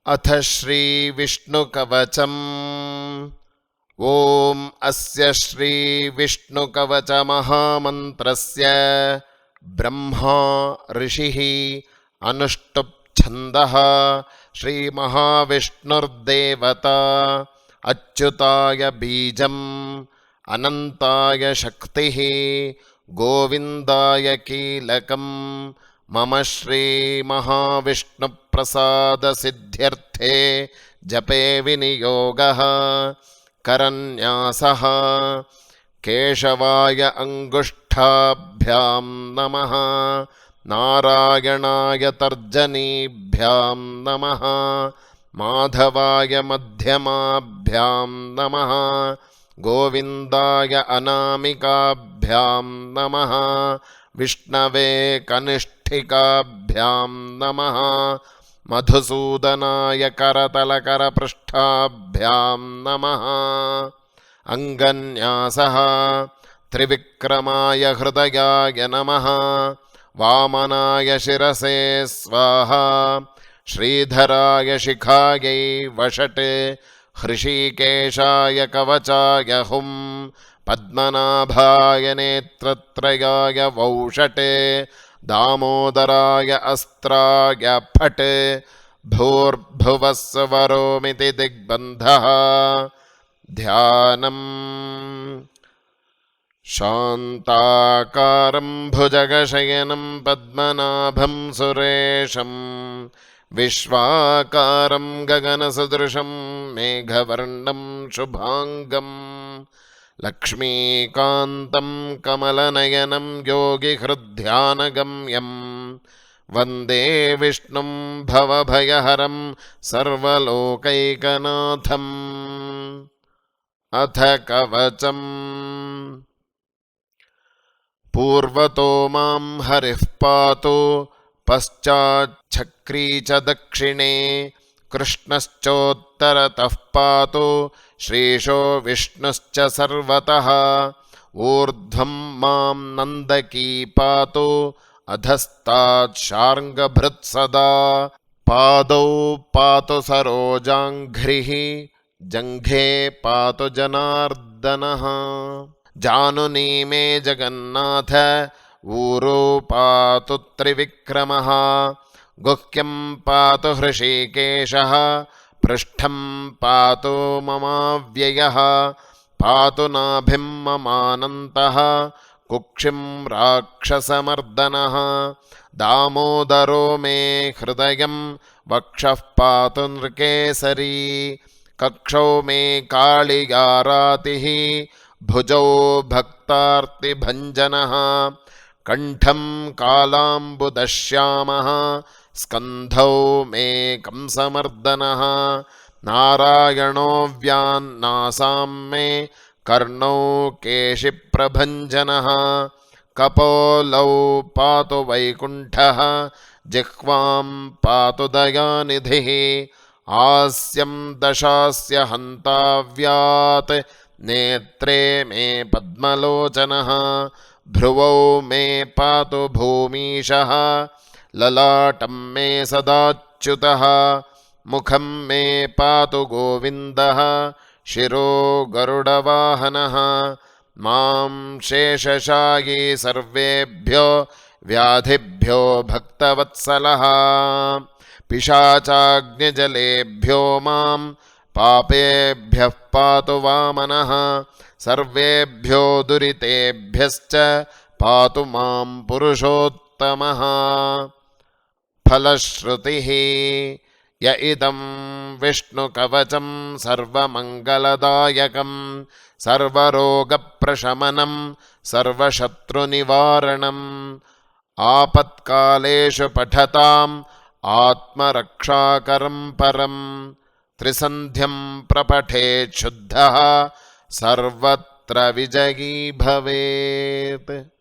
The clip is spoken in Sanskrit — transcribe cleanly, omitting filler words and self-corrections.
अथ श्रीविष्णुकवचम्। ॐ अस्य श्रीविष्णुकवचमहामन्त्रस्य ब्रह्मा ऋषिः अनुष्टुप् छन्दः श्रीमहाविष्णुर्देवता अच्युताय बीजम् अनन्ताय शक्तिः गोविन्दाय कीलकम् मम श्रीमहाविष्णुप्रसादसिद्ध्यर्थे जपे विनियोगः करन्यासः। केशवाय अङ्गुष्ठाभ्यां नमः, नारायणाय तर्जनीभ्यां नमः, माधवाय मध्यमाभ्यां नमः, गोविन्दाय अनामिकाभ्यां नमः, विष्णवे कनिष्ठिकाभ्यां नमः, मधुसूदनाय करतलकरपृष्ठाभ्यां नमः। अङ्गन्यासः त्रिविक्रमाय हृदयाय नमः, वामनाय शिरसे स्वाहा, श्रीधराय शिखायै वषटे, हृषीकेशाय कवचाय हुं, पद्मनाभाय नेत्रत्रयाय वौषटे, दामोदराय अस्त्राय फटे, भूर्भुवस्वरोमिति दिग्बन्धः। ध्यानम् शान्ताकारं भुजगशयनं पद्मनाभं सुरेशं, विश्वाकारं गगनसदृशं मेघवर्णं शुभाङ्गं, लक्ष्मीकान्तं कमलनयनं योगिहृद्ध्यानगम्यं, वन्दे विष्णुं भवभयहरं सर्वलोकैकनाथम्। अथ कवचम्। पूर्वतो मां हरिः पातु, पश्चाच्छक्री च दक्षिणे, कृष्णश्चोत्तरतः पातु, श्रीशो विष्णुश्च सर्वतः, ऊर्ध्वं मां नन्दकी पातु, अधस्तात् शार्ङ्गभृत् सदा, पादौ पातु सरोजाङ्घ्रिः, जङ्घे पातु जनार्दनः, जानुनी मे जगन्नाथ, ऊरू पातु त्रिविक्रमः, गुह्यं पातु हृषीकेशः, पृष्ठं पातु ममाव्ययः, पातु नाभिं ममानन्तः, कुक्षिं राक्षसमर्दनः, दामोदरो मे हृदयं, वक्षः पातु नृकेसरी, कक्षौ मे काళियारातिः, भुजौ भक्तार्तिभञ्जनः, कण्ठं कालाम्बुदश्यामः, स्कन्धौ मे कंसमर्दनः, नारायणो व्यान्नासां मे, कर्णौ केशिप्रभञ्जनः, कपोलौ पातु वैकुण्ठः, जिह्वां पातु दयानिधिः, हास्यं दशास्य हन्ताव्यात्, नेत्रे मे पद्मलोचनः, भ्रुवौ मे पातु भूमीशः, ललाटं मे सदाच्युतः, मुखं मे पातु गोविन्दः, शिरो गरुडवाहनः, मां शेषशायी सर्वेभ्यो व्याधिभ्यो भक्तवत्सलः, पिशाचाग्निजलेभ्यो मां पापेभ्यः पातु वामनः, सर्वेभ्यो दुरितेभ्यश्च पातु मां पुरुषोत्तमः। फलश्रुतिः। य इदं विष्णुकवचं सर्वमङ्गलदायकं, सर्वरोगप्रशमनं, सर्वशत्रुनिवारणम्, आपत्कालेषु पठताम् आत्मरक्षाकरं परं, त्रिसन्ध्यं प्रपठेत् शुद्धः, सर्वत्र विजयी भवेत्।